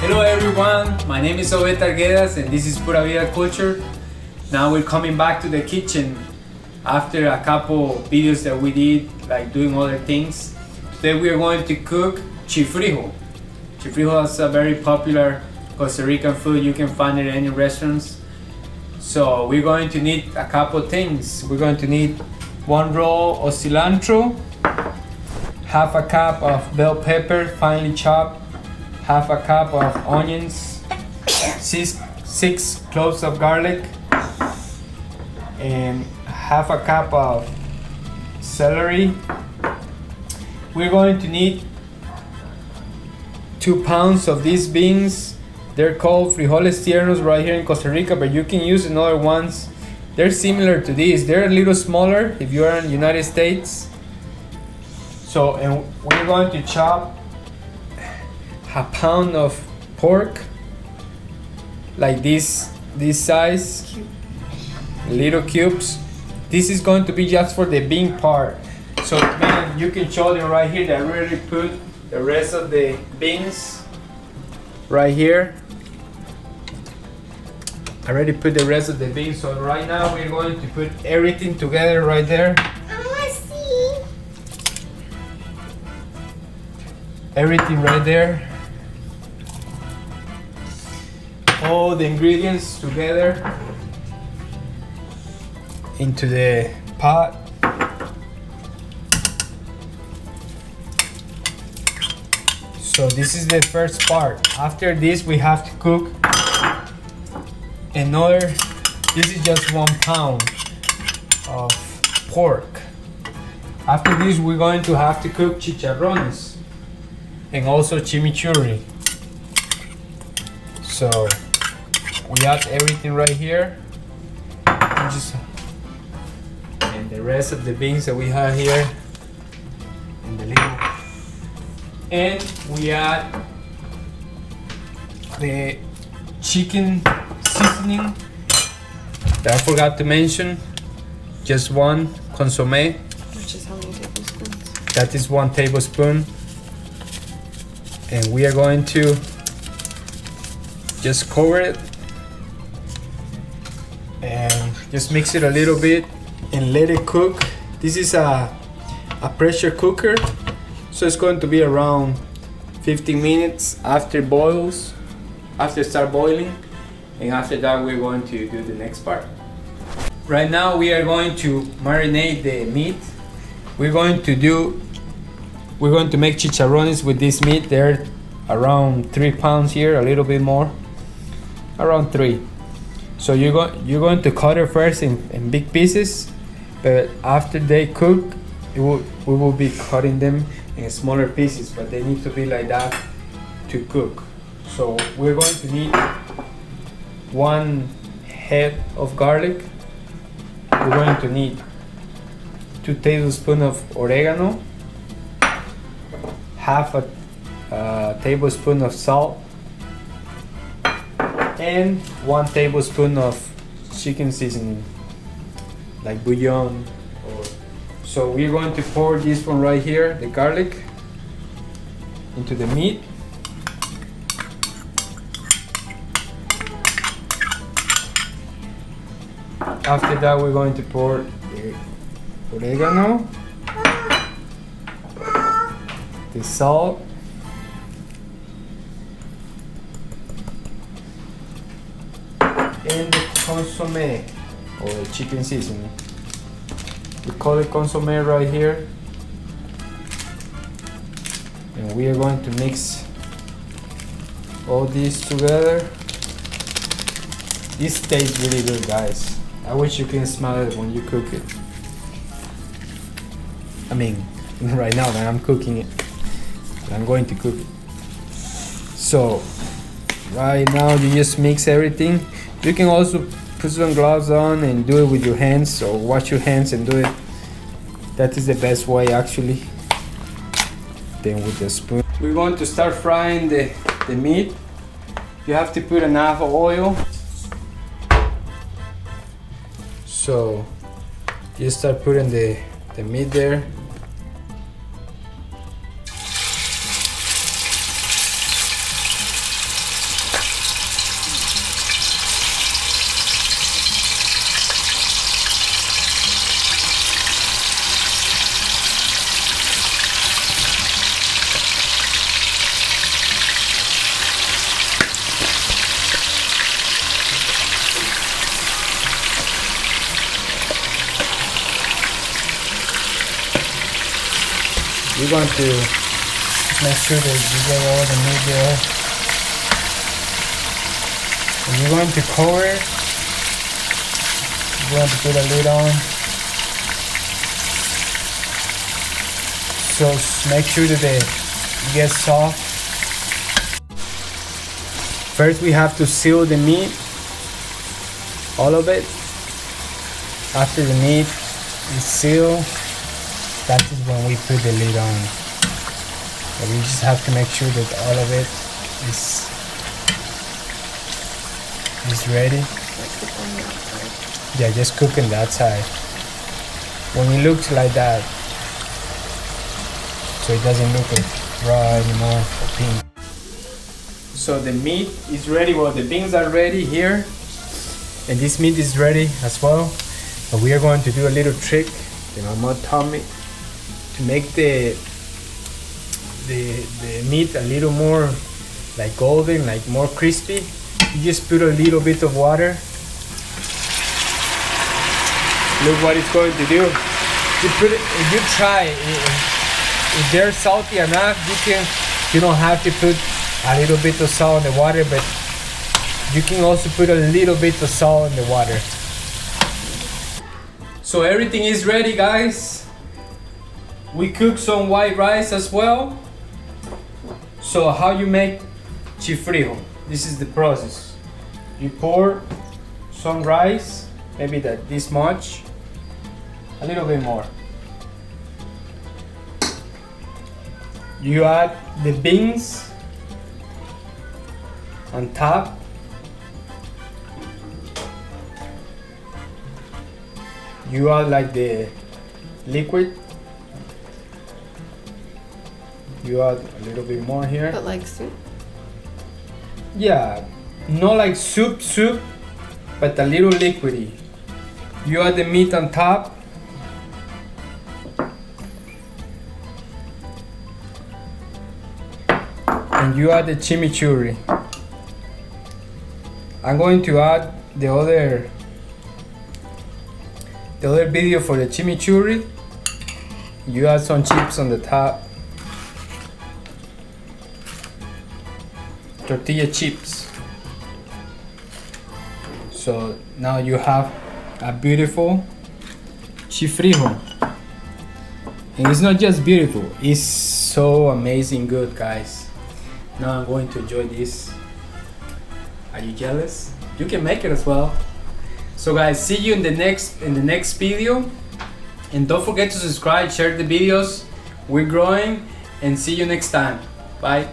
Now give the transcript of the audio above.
Hello everyone, my name is Obed Arguedas and this is Pura Vida Culture. Now we're coming back to the kitchen after a couple videos that we did, like doing other things. Today we are going to cook chifrijo. Chifrijo is a very popular Costa Rican food. You can find it in any restaurants. So we're going to need a couple things. We're going to need 1 roll of cilantro, half a cup of bell pepper finely chopped, half a cup of onions, 6 cloves of garlic, and half a cup of celery. We're going to need 2 pounds of these beans. They're called frijoles tiernos right here in Costa Rica, but you can use another ones. They're similar to these. They're a little smaller if you are in the United States. So, and we're going to chop a pound of pork, like this size, little cubes. This is going to be just for the bean part. So man, you can show them right here that I already put the rest of the beans right here. I already put the rest of the beans. So right now we're going to put everything together right there. I want to see. Everything right there. All the ingredients together into the pot. So this is the first part. After this we have to cook another, this is just 1 pound of pork. After this we're going to have to cook chicharrones and also chimichurri. So we add everything right here, and the rest of the beans that we have here in the little, and we add the chicken seasoning that I forgot to mention, just 1 consommé. Which is how many tablespoons? That is 1 tablespoon, and we are going to just cover it and just mix it a little bit and let it cook. This is a pressure cooker, so it's going to be around 15 minutes after start boiling, and after that we're going to do the next part. Right now we are going to marinate the meat. We're going to make chicharrones with this meat. They're around 3 pounds here, a little bit more, around 3. So you're going to cut it first in big pieces, but after they cook, we will be cutting them in smaller pieces, but they need to be like that to cook. So we're going to need 1 head of garlic. We're going to need 2 tablespoons of oregano, half a tablespoon of salt, and 1 tablespoon of chicken seasoning, like bouillon. So we're going to pour this one right here, the garlic, into the meat. After that we're going to pour the oregano, the salt, and the consommé, or the chicken seasoning. We call it consommé right here, and we are going to mix all these together. This tastes really good, guys. I wish you can smell it when you cook it. I mean, right now that I'm cooking it, I'm going to cook it. So right now you just mix everything. You can also put some gloves on and do it with your hands, or wash your hands and do it. That is the best way actually. Then with the spoon. We're going to start frying the meat. You have to put enough oil. So you start putting the meat there. You're going to make sure that you get all the meat there. And you're going to cover it. You're going to put a lid on. So make sure that it gets soft. First we have to seal the meat, all of it. After the meat is sealed, that is when we put the lid on. But we just have to make sure that all of it is ready. Yeah, just cooking that side. When it looks like that, so it doesn't look raw anymore or pink. So the meat is ready. Well, the beans are ready here, and this meat is ready as well. But we are going to do a little trick that my mom taught me to make the meat a little more like golden, like more crispy. You just put a little bit of water. Look what it's going to do. You put it, if you try, if they're salty enough, you don't have to put a little bit of salt in the water, but you can also put a little bit of salt in the water. So everything is ready, guys. We cook some white rice as well. So how you make chifrijo? This is the process. You pour some rice, maybe this much, a little bit more. You add the beans on top. You add like the liquid. You add a little bit more here. But like soup? Yeah, not like soup, but a little liquidy. You add the meat on top. And you add the chimichurri. I'm going to add the other video for the chimichurri. You add some chips on the top. Tortilla chips. So now you have a beautiful chifrijo. And it's not just beautiful, it's so amazing good, guys. Now I'm going to enjoy this. Are you jealous? You can make it as well. So guys, see you in the next video. And don't forget to subscribe, share the videos. We're growing, and see you next time. Bye.